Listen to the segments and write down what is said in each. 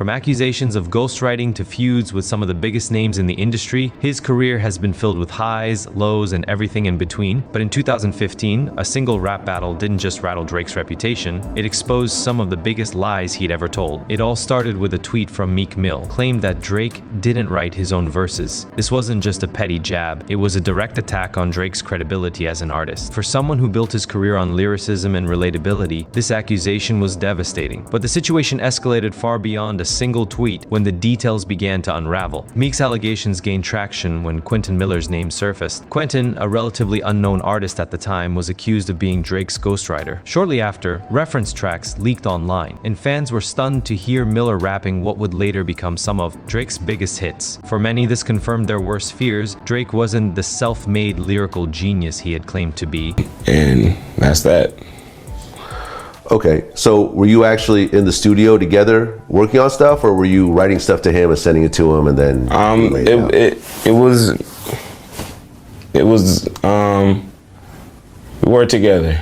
From accusations of ghostwriting to feuds with some of the biggest names in the industry, his career has been filled with highs, lows, and everything in between. But in 2015, a single rap battle didn't just rattle Drake's reputation, it exposed some of the biggest lies he'd ever told. It all started with a tweet from Meek Mill, claimed that Drake didn't write his own verses. This wasn't just a petty jab, it was a direct attack on Drake's credibility as an artist. For someone who built his career on lyricism and relatability, this accusation was devastating. But the situation escalated far beyond a single tweet when the details began to unravel. Meek's allegations gained traction when Quentin Miller's name surfaced. Quentin, a relatively unknown artist at the time, was accused of being Drake's ghostwriter. Shortly after, reference tracks leaked online, and fans were stunned to hear Miller rapping what would later become some of Drake's biggest hits. For many, this confirmed their worst fears. Drake wasn't the self-made lyrical genius he had claimed to be. And that's that. Okay, so were you actually in the studio together working on stuff, or were you writing stuff to him and sending it to him and then we worked together.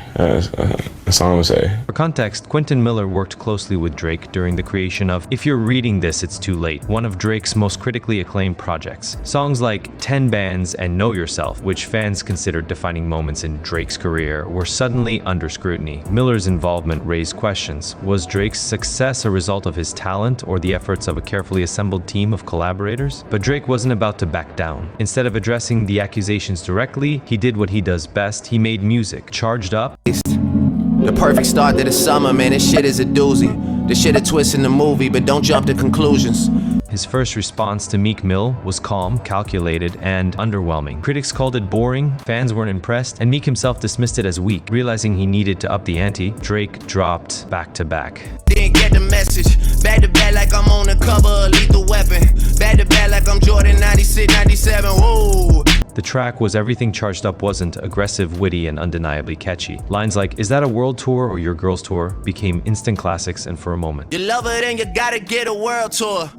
That's all I'm gonna say. For context, Quentin Miller worked closely with Drake during the creation of If You're Reading This, It's Too Late, one of Drake's most critically acclaimed projects. Songs like 10 Bands and Know Yourself, which fans considered defining moments in Drake's career, were suddenly under scrutiny. Miller's involvement raised questions. Was Drake's success a result of his talent or the efforts of a carefully assembled team of collaborators? But Drake wasn't about to back down. Instead of addressing the accusations directly, he did what he does best. He made music, charged up. The perfect start to the summer, man, this shit is a doozy. The shit a twist in the movie, but don't jump to conclusions. His first response to Meek Mill was calm, calculated, and underwhelming. Critics called it boring, fans weren't impressed, and Meek himself dismissed it as weak. Realizing he needed to up the ante, Drake dropped back to back. Didn't get the message. Back to back like I'm on the cover of Lethal Weapon. Back to back like I'm Jordan 96, 97, whoa. The track Was Everything Charged Up wasn't aggressive, witty, and undeniably catchy. Lines like, "Is that a world tour or your girl's tour?" became instant classics, and for a moment. You love her, then you gotta get a world tour.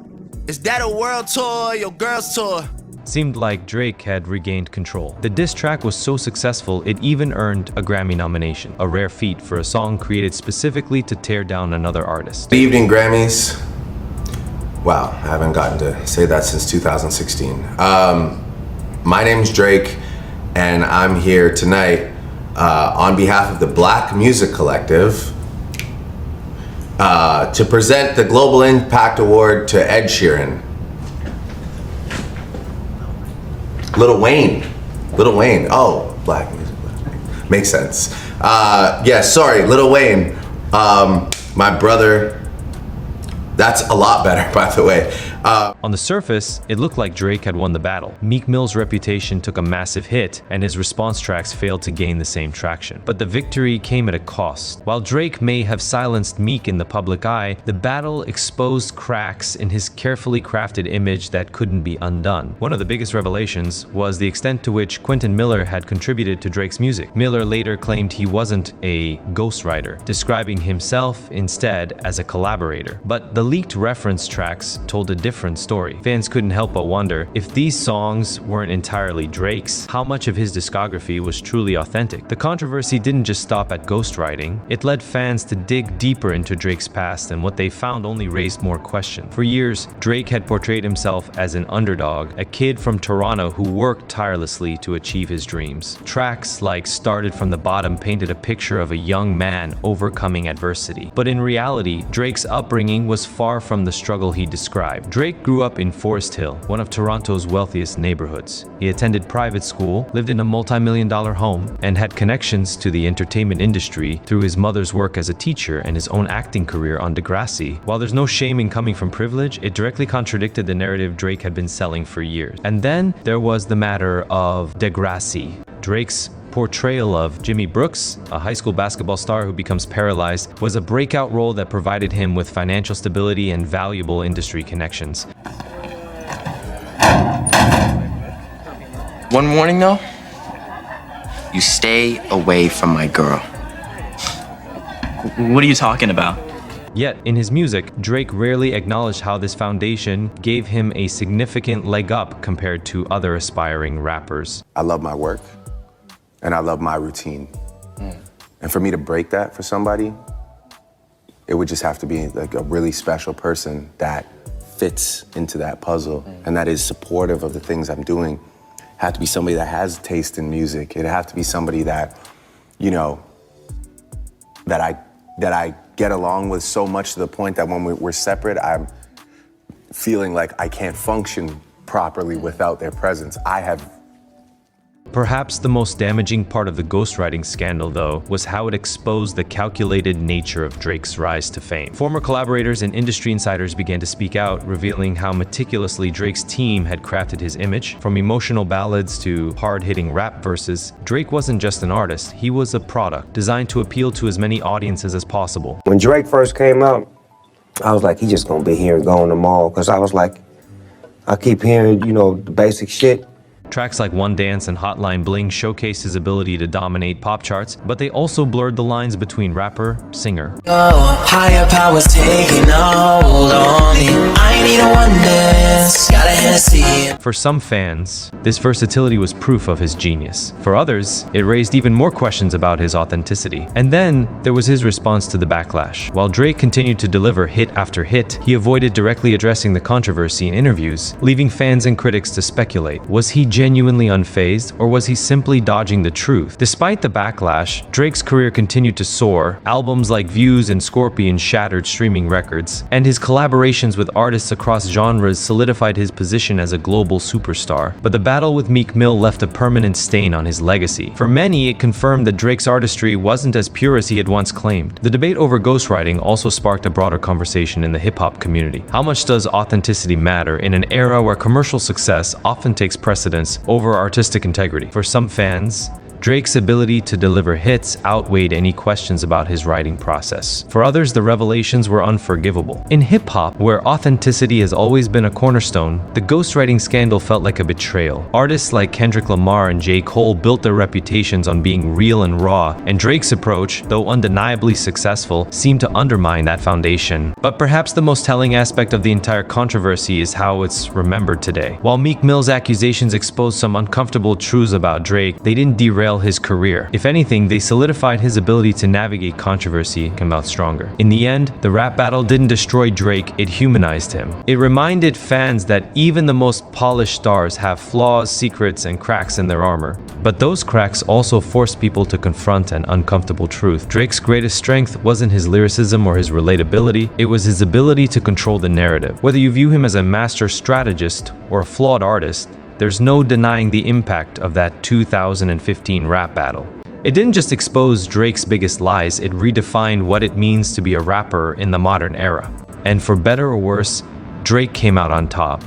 Is that a world tour or your girl's tour? Seemed like Drake had regained control. The diss track was so successful, it even earned a Grammy nomination, a rare feat for a song created specifically to tear down another artist. Good evening, Grammys. Wow, I haven't gotten to say that since 2016. My name's Drake, and I'm here tonight on behalf of the Black Music Collective to present the Global Impact Award to Ed Sheeran. Lil Wayne, oh, Black Music Collective, makes sense. Yeah, sorry, Lil Wayne, my brother. That's a lot better, by the way. On the surface, it looked like Drake had won the battle. Meek Mill's reputation took a massive hit, and his response tracks failed to gain the same traction. But the victory came at a cost. While Drake may have silenced Meek in the public eye, the battle exposed cracks in his carefully crafted image that couldn't be undone. One of the biggest revelations was the extent to which Quentin Miller had contributed to Drake's music. Miller later claimed he wasn't a ghostwriter, describing himself instead as a collaborator. But the leaked reference tracks told a different story. Fans couldn't help but wonder, if these songs weren't entirely Drake's, how much of his discography was truly authentic? The controversy didn't just stop at ghostwriting. It led fans to dig deeper into Drake's past, and what they found only raised more questions. For years, Drake had portrayed himself as an underdog, a kid from Toronto who worked tirelessly to achieve his dreams. Tracks like Started From the Bottom painted a picture of a young man overcoming adversity. But in reality, Drake's upbringing was far from the struggle he described. Drake grew up in Forest Hill, one of Toronto's wealthiest neighborhoods. He attended private school, lived in a multi-million-dollar home, and had connections to the entertainment industry through his mother's work as a teacher and his own acting career on Degrassi. While there's no shame in coming from privilege, it directly contradicted the narrative Drake had been selling for years. And then there was the matter of Degrassi. Drake's portrayal of Jimmy Brooks, a high school basketball star who becomes paralyzed, was a breakout role that provided him with financial stability and valuable industry connections. One morning though, you stay away from my girl. What are you talking about? Yet, in his music, Drake rarely acknowledged how this foundation gave him a significant leg up compared to other aspiring rappers. I love my work, and I love my routine. And for me to break that for somebody, It would just have to be like a really special person that fits into that puzzle and that is supportive of the things I'm doing. It had to be somebody that has taste in music. It'd have to be somebody that, you know, that I get along with so much to the point that when we're separate, I'm feeling like I can't function properly without their presence. Perhaps the most damaging part of the ghostwriting scandal, though, was how it exposed the calculated nature of Drake's rise to fame. Former collaborators and industry insiders began to speak out, revealing how meticulously Drake's team had crafted his image. From emotional ballads to hard-hitting rap verses, Drake wasn't just an artist, he was a product designed to appeal to as many audiences as possible. When Drake first came out, I was like, he's just gonna be here and go in the mall, because I was like, I keep hearing, you know, the basic shit. Tracks like One Dance and Hotline Bling showcased his ability to dominate pop charts, but they also blurred the lines between rapper, singer. Oh, higher powers taking a hold on me. I ain't even one dance, got a Hennessy. For some fans, this versatility was proof of his genius. For others, it raised even more questions about his authenticity. And then there was his response to the backlash. While Drake continued to deliver hit after hit, he avoided directly addressing the controversy in interviews, leaving fans and critics to speculate. Was he genuinely unfazed, or was he simply dodging the truth? Despite the backlash, Drake's career continued to soar. Albums like Views and Scorpion shattered streaming records, and his collaborations with artists across genres solidified his position as a global superstar. But the battle with Meek Mill left a permanent stain on his legacy. For many, it confirmed that Drake's artistry wasn't as pure as he had once claimed. The debate over ghostwriting also sparked a broader conversation in the hip-hop community. How much does authenticity matter in an era where commercial success often takes precedence over artistic integrity? For some fans, Drake's ability to deliver hits outweighed any questions about his writing process. For others, the revelations were unforgivable. In hip-hop, where authenticity has always been a cornerstone, the ghostwriting scandal felt like a betrayal. Artists like Kendrick Lamar and J. Cole built their reputations on being real and raw, and Drake's approach, though undeniably successful, seemed to undermine that foundation. But perhaps the most telling aspect of the entire controversy is how it's remembered today. While Meek Mill's accusations exposed some uncomfortable truths about Drake, they didn't derail his career. If anything, they solidified his ability to navigate controversy and come out stronger. In the end, the rap battle didn't destroy Drake, it humanized him. It reminded fans that even the most polished stars have flaws, secrets, and cracks in their armor. But those cracks also forced people to confront an uncomfortable truth. Drake's greatest strength wasn't his lyricism or his relatability, it was his ability to control the narrative. Whether you view him as a master strategist or a flawed artist, there's no denying the impact of that 2015 rap battle. It didn't just expose Drake's biggest lies, it redefined what it means to be a rapper in the modern era. And for better or worse, Drake came out on top.